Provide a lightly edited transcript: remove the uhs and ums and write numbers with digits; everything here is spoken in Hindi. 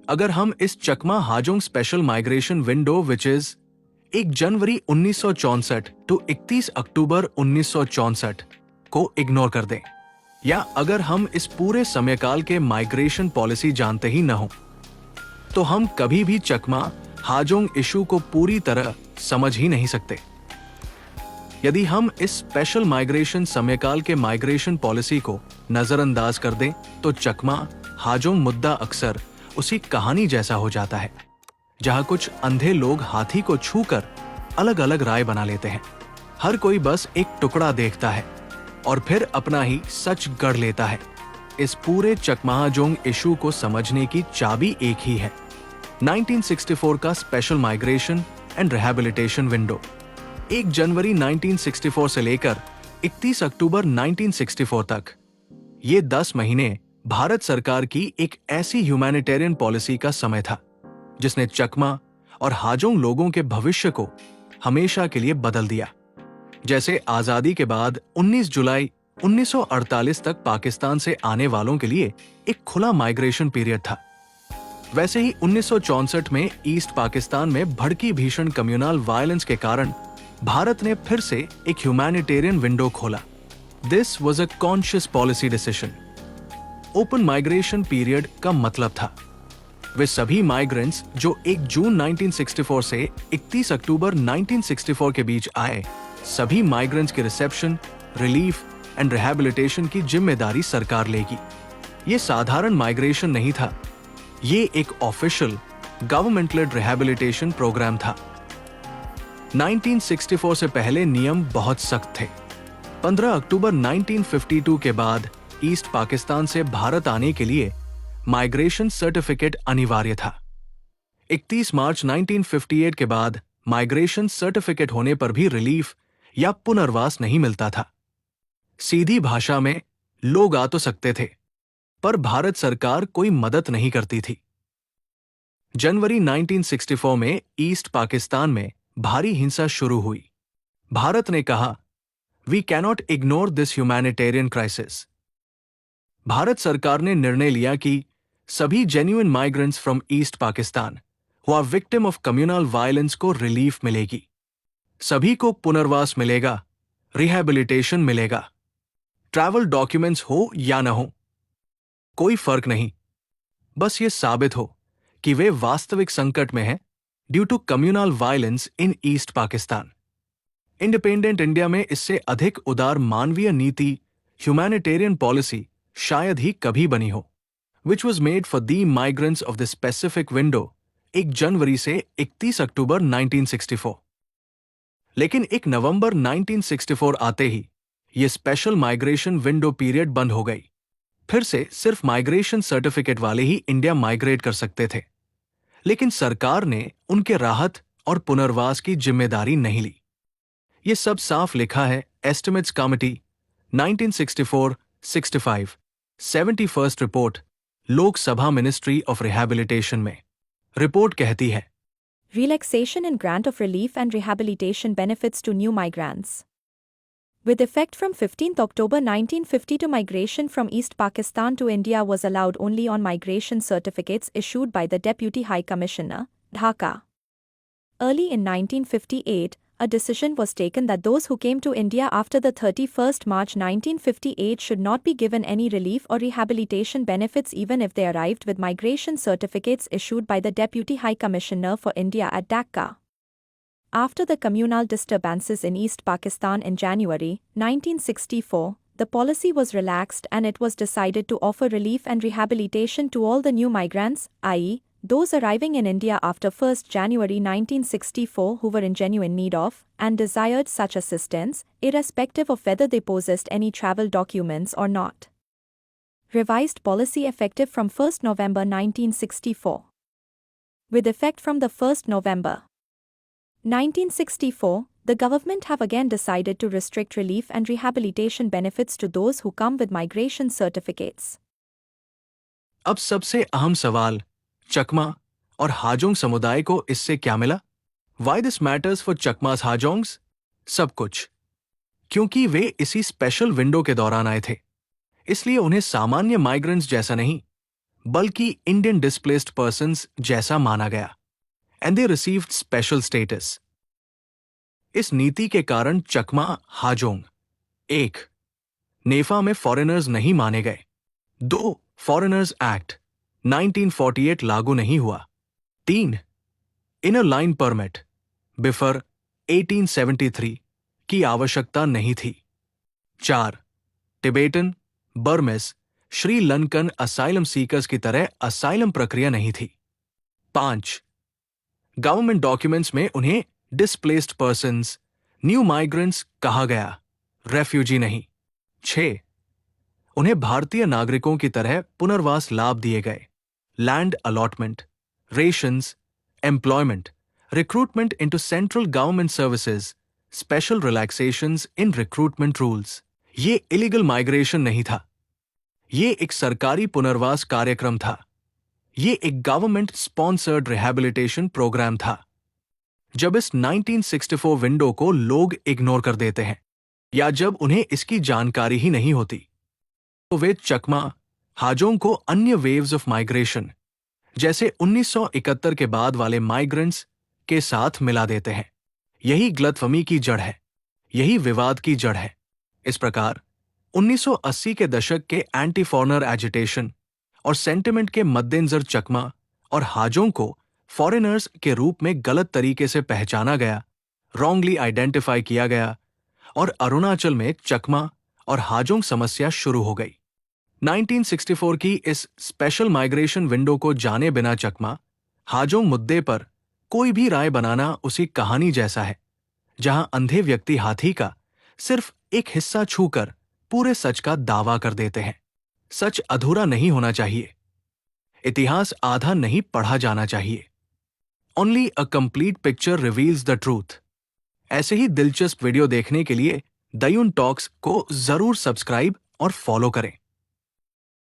अगर हम इस Chakma Hajong special migration window which is 1 January 1964 to 31 October 1964 को इग्नोर कर दें, या अगर हम इस पूरे समयकाल के माइग्रेशन पॉलिसी जानते ही न हो, तो हम कभी भी चकमा हाजोंग इशू को पूरी तरह समझ ही नहीं सकते। यदि हम इस स्पेशल माइग्रेशन समयकाल के माइग्रेशन पॉलिसी को नजरअंदाज कर दें, तो चकमा हाजोंग मुद्दा अक्सर उसी कहानी जैसा हो जाता है, जहां कुछ अंधे लोग हाथी को छूकर अलग अलग राय बना लेते हैं। हर कोई बस एक टुकड़ा देखता है और फिर अपना ही सच गढ़ लेता है। इस पूरे चकमाहाजोंग इशू को समझने की चाबी एक ही है, 1964 का special migration and rehabilitation window. 1 January 1964 से लेकर 31 अक्टूबर 1964 तक ये 10 महीने भारत सरकार की एक ऐसी ह्यूमैनिटेरियन पॉलिसी का समय था जिसने चकमा और हाजोंग लोगों के भविष्य को हमेशा के लिए बदल दिया। जैसे आजादी के बाद 19 जुलाई 1948 तक पाकिस्तान से आने वालों के लिए एक खुला माइग्रेशन पीरियड था, वैसे ही 1964 में ईस्ट पाकिस्तान में भड़की भीषण कम्युनल वायलेंस के कारण भारत ने फिर से एक ह्यूमैनिटेरियन विंडो खोला। This was a conscious policy decision. Open migration period का मतलब था वे सभी माइग्रेंट्स जो 1 जून 1964 से 31 अक्टूबर 1964 के बीच आए, सभी माइग्रेंट्स के रिसेप्शन, रिलीफ एंड रिहैबिलिटेशन की जिम्मेदारी सरकार लेगी। ये साधारण माइग्रेशन नहीं था, ये एक official government led rehabilitation programme था। 1964 से पहले नियम बहुत सख्त थे। 15 अक्टूबर 1952 के बाद ईस्ट पाकिस्तान से भारत आने के लिए माइग्रेशन सर्टिफिकेट अनिवार्य था। 31 मार्च 1958 के बाद माइग्रेशन सर्टिफिकेट होने पर भी रिलीफ या पुनर्वास नहीं मिलता था। सीधी भाषा में लोग आ तो सकते थे, पर भारत सरकार कोई मदद नहीं करती थी। जनवरी 1964 में ईस्ट पाकिस्तान में भारी हिंसा शुरू हुई। भारत ने कहा, we cannot ignore this humanitarian crisis. Bharat सरकार ने निर्णय लिया कि सभी genuine migrants from East Pakistan who are victim of communal violence को रिलीफ मिलेगी, सभी को पुनर्वास मिलेगा, रिहैबिलिटेशन मिलेगा। ट्रैवल डॉक्यूमेंट्स हो या न हो, कोई फर्क नहीं, बस ये साबित हो कि वे वास्तविक संकट में हैं due to communal violence in East Pakistan. Independent India में इससे अधिक उदार मानवीय नीति, ह्यूमैनिटेरियन पॉलिसी शायद ही कभी बनी हो, which was made for the migrants of the specific window 1 जनवरी से 31 अक्टूबर 1964। लेकिन 1 नवंबर 1964 आते ही ये स्पेशल माइग्रेशन विंडो पीरियड बंद हो गई। फिर से सिर्फ माइग्रेशन सर्टिफिकेट वाले ही इंडिया माइग्रेट कर सकते थे, लेकिन सरकार ने उनके राहत और पुनर्वास की जिम्मेदारी नहीं ली। ये सब साफ लिखा है estimates committee 1964-65 71st report Lok Sabha ministry of rehabilitation में। रिपोर्ट कहती है, Relaxation and grant of relief and rehabilitation benefits to new migrants. With effect from 15 October 1952, migration from East Pakistan to India was allowed only on migration certificates issued by the Deputy High Commissioner, Dhaka. Early in 1958, a decision was taken that those who came to India after the 31st March 1958 should not be given any relief or rehabilitation benefits even if they arrived with migration certificates issued by the Deputy High Commissioner for India at Dhaka. After the communal disturbances in East Pakistan in January 1964, the policy was relaxed and it was decided to offer relief and rehabilitation to all the new migrants, i.e., those arriving in India after 1st January 1964 who were in genuine need of and desired such assistance, irrespective of whether they possessed any travel documents or not. Revised policy effective from 1st November 1964. With effect from the 1st November 1964, the government have again decided to restrict relief and rehabilitation benefits to those who come with migration certificates. अब सबसे अहम सवाल, चकमा और हाजोंग समुदाय को इससे क्या मिला? Why this matters for चकमास हाजोंग्स? सब कुछ, क्योंकि वे इसी स्पेशल विंडो के दौरान आए थे, इसलिए उन्हें सामान्य माइग्रेंट्स जैसा नहीं बल्कि इंडियन डिस्प्लेस्ड पर्सन्स जैसा माना गया and they received special status. इस नीति के कारण चकमा हाजोंग 1. नेफा में फॉरेनर्स नहीं माने गए। 2. फॉरेनर्स एक्ट 1948 लागू नहीं हुआ। 3. इनर लाइन परमिट बिफर 1873 की आवश्यकता नहीं थी। 4. Tibetan, Burmese, Sri Lankan asylum seekers की तरह असाइलम प्रक्रिया नहीं थी। 5. गवर्नमेंट डॉक्यूमेंट्स में उन्हें डिस्प्लेस्ड पर्सन्स, न्यू माइग्रेंट्स कहा गया, रेफ्यूजी नहीं। 6. उन्हें भारतीय नागरिकों की तरह पुनर्वास लाभ दिए गए, land allotment, rations, employment, recruitment into central government services, special relaxations in recruitment rules. ये इलीगल माइग्रेशन नहीं था, ये एक सरकारी पुनर्वास कार्यक्रम था, ये एक गवर्नमेंट स्पॉन्सर्ड रिहैबिलिटेशन प्रोग्राम था। जब इस 1964 विंडो को लोग इग्नोर कर देते हैं या जब उन्हें इसकी जानकारी ही नहीं होती, तो वे चकमा हाजोंग को अन्य वेव्स ऑफ माइग्रेशन जैसे 1971 के बाद वाले माइग्रेंट्स के साथ मिला देते हैं। यही गलतफहमी की जड़ है, यही विवाद की जड़ है। इस प्रकार 1980 के दशक के एंटी फॉरेनर एजिटेशन और सेंटिमेंट के मद्देनजर चकमा और हाजोंग को फॉरेनर्स के रूप में गलत तरीके से पहचाना गया, रॉन्गली आइडेंटिफाई किया गया और अरुणाचल में चकमा और हाजोंग समस्या शुरू हो गई। 1964 की इस स्पेशल माइग्रेशन विंडो को जाने बिना चकमा हाजोंग मुद्दे पर कोई भी राय बनाना उसी कहानी जैसा है, जहां अंधे व्यक्ति हाथी का सिर्फ एक हिस्सा छूकर पूरे सच का दावा कर देते हैं। सच अधूरा नहीं होना चाहिए, इतिहास आधा नहीं पढ़ा जाना चाहिए। Only a complete picture reveals the truth. ऐसे ही दिलचस्प वीडियो देखने के लिए दयुन टॉक्स को जरूर सब्सक्राइब और फॉलो करें।